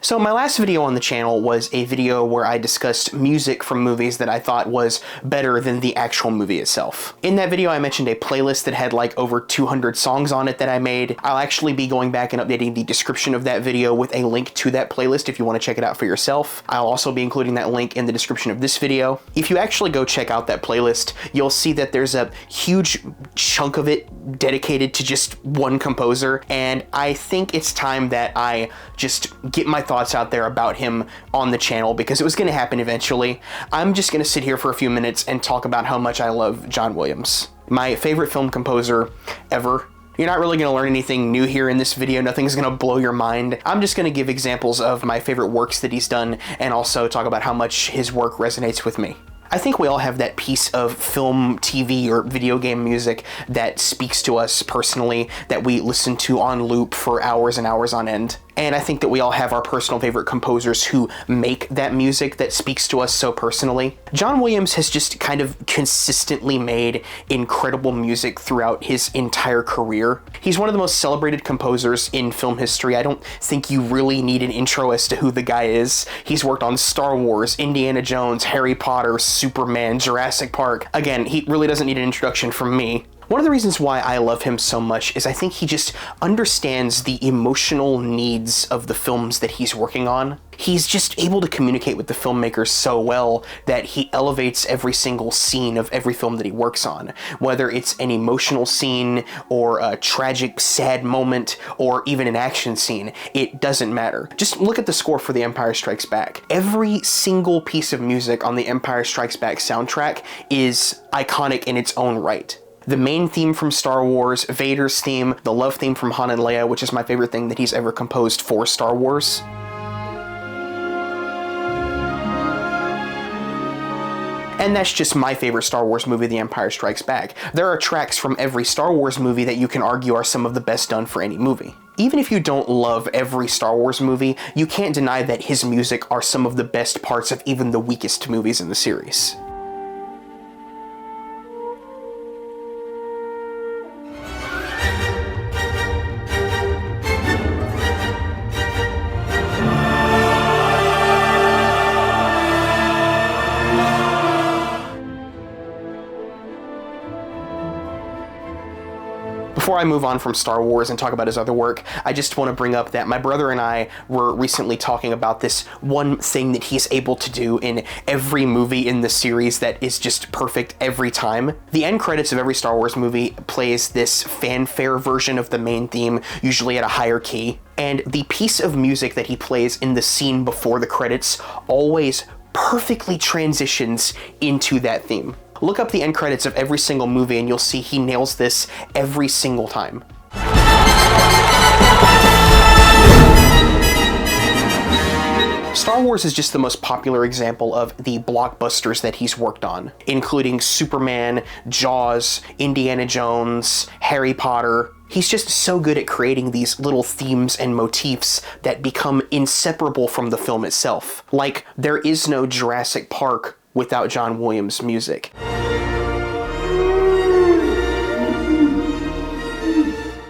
So my last video on the channel was a video where I discussed music from movies that I thought was better than the actual movie itself. In that video, I mentioned a playlist that had like over 200 songs on it that I made. I'll actually be going back and updating the description of that video with a link to that playlist if you want to check it out for yourself. I'll also be including that link in the description of this video. If you actually go check out that playlist, you'll see that there's a huge chunk of it dedicated to just one composer, and I think it's time that I just get my thoughts out there about him on the channel, because it was going to happen eventually. I'm just going to sit here for a few minutes and talk about how much I love John Williams. My favorite film composer ever. You're not really going to learn anything new here in this video. Nothing's going to blow your mind. I'm just going to give examples of my favorite works that he's done and also talk about how much his work resonates with me. I think we all have that piece of film, TV, or video game music that speaks to us personally, that we listen to on loop for hours and hours on end. And I think that we all have our personal favorite composers who make that music that speaks to us so personally. John Williams has just kind of consistently made incredible music throughout his entire career. He's one of the most celebrated composers in film history. I don't think you really need an intro as to who the guy is. He's worked on Star Wars, Indiana Jones, Harry Potter, Superman, Jurassic Park. Again, he really doesn't need an introduction from me. One of the reasons why I love him so much is I think he just understands the emotional needs of the films that he's working on. He's just able to communicate with the filmmakers so well that he elevates every single scene of every film that he works on. Whether it's an emotional scene or a tragic, sad moment or even an action scene, it doesn't matter. Just look at the score for The Empire Strikes Back. Every single piece of music on the Empire Strikes Back soundtrack is iconic in its own right. The main theme from Star Wars, Vader's theme, the love theme from Han and Leia, which is my favorite thing that he's ever composed for Star Wars. And that's just my favorite Star Wars movie, The Empire Strikes Back. There are tracks from every Star Wars movie that you can argue are some of the best done for any movie. Even if you don't love every Star Wars movie, you can't deny that his music are some of the best parts of even the weakest movies in the series. Before I move on from Star Wars and talk about his other work, I just want to bring up that my brother and I were recently talking about this one thing that he's able to do in every movie in the series that is just perfect every time. The end credits of every Star Wars movie plays this fanfare version of the main theme, usually at a higher key, and the piece of music that he plays in the scene before the credits always perfectly transitions into that theme. Look up the end credits of every single movie and you'll see he nails this every single time. Star Wars is just the most popular example of the blockbusters that he's worked on, including Superman, Jaws, Indiana Jones, Harry Potter. He's just so good at creating these little themes and motifs that become inseparable from the film itself. Like, there is no Jurassic Park without John Williams' music.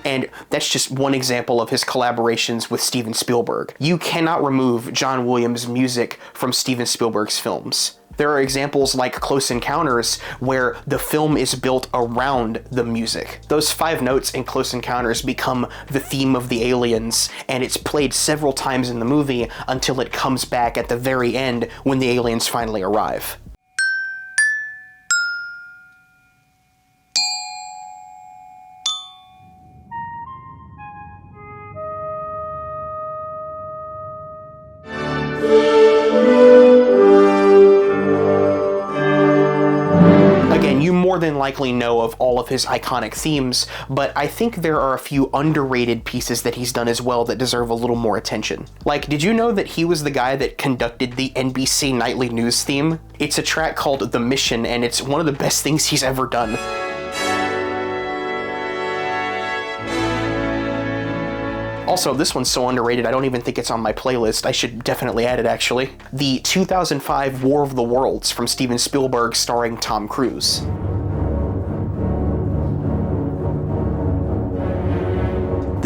And that's just one example of his collaborations with Steven Spielberg. You cannot remove John Williams' music from Steven Spielberg's films. There are examples like Close Encounters where the film is built around the music. Those 5 notes in Close Encounters become the theme of the aliens, and it's played several times in the movie until it comes back at the very end when the aliens finally arrive. You more than likely know of all of his iconic themes, but I think there are a few underrated pieces that he's done as well that deserve a little more attention. Like, did you know that he was the guy that conducted the NBC nightly news theme? It's a track called The Mission, and it's one of the best things he's ever done. Also, this one's so underrated, I don't even think it's on my playlist. I should definitely add it, actually. The 2005 War of the Worlds from Steven Spielberg starring Tom Cruise.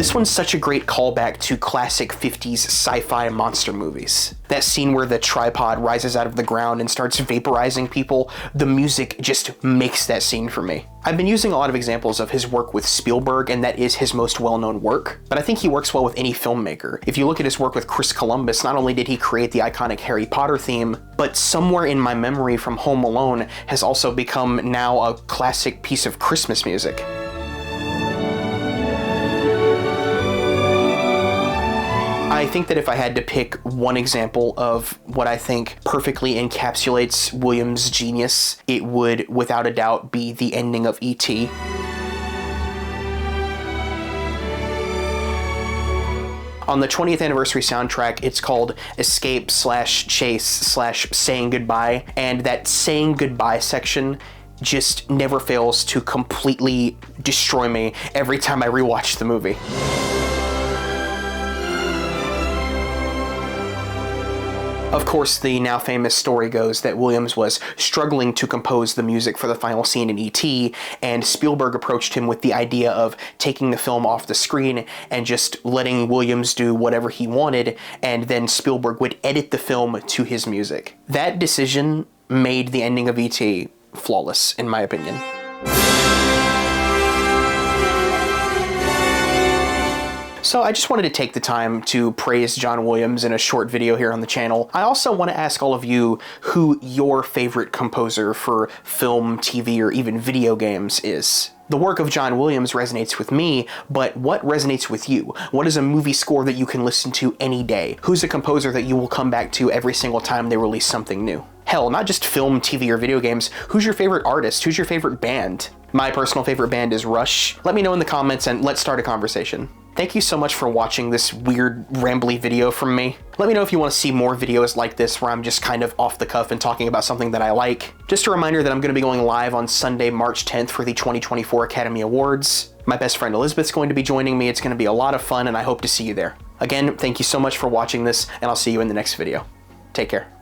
This one's such a great callback to classic 50s sci-fi monster movies. That scene where the tripod rises out of the ground and starts vaporizing people, the music just makes that scene for me. I've been using a lot of examples of his work with Spielberg, and that is his most well-known work, but I think he works well with any filmmaker. If you look at his work with Chris Columbus, not only did he create the iconic Harry Potter theme, but Somewhere in My Memory from Home Alone has also become now a classic piece of Christmas music. I think that if I had to pick one example of what I think perfectly encapsulates Williams' genius, it would, without a doubt, be the ending of E.T. On the 20th anniversary soundtrack, it's called Escape/Chase/Saying Goodbye, and that Saying Goodbye section just never fails to completely destroy me every time I rewatch the movie. Of course, the now famous story goes that Williams was struggling to compose the music for the final scene in E.T., and Spielberg approached him with the idea of taking the film off the screen and just letting Williams do whatever he wanted, and then Spielberg would edit the film to his music. That decision made the ending of E.T. flawless, in my opinion. So I just wanted to take the time to praise John Williams in a short video here on the channel. I also want to ask all of you who your favorite composer for film, TV, or even video games is. The work of John Williams resonates with me, but what resonates with you? What is a movie score that you can listen to any day? Who's a composer that you will come back to every single time they release something new? Hell, not just film, TV, or video games. Who's your favorite artist? Who's your favorite band? My personal favorite band is Rush. Let me know in the comments and let's start a conversation. Thank you so much for watching this weird, rambly video from me. Let me know if you want to see more videos like this where I'm just kind of off the cuff and talking about something that I like. Just a reminder that I'm going to be going live on Sunday, March 10th for the 2024 Academy Awards. My best friend Elizabeth's going to be joining me. It's going to be a lot of fun, and I hope to see you there. Again, thank you so much for watching this, and I'll see you in the next video. Take care.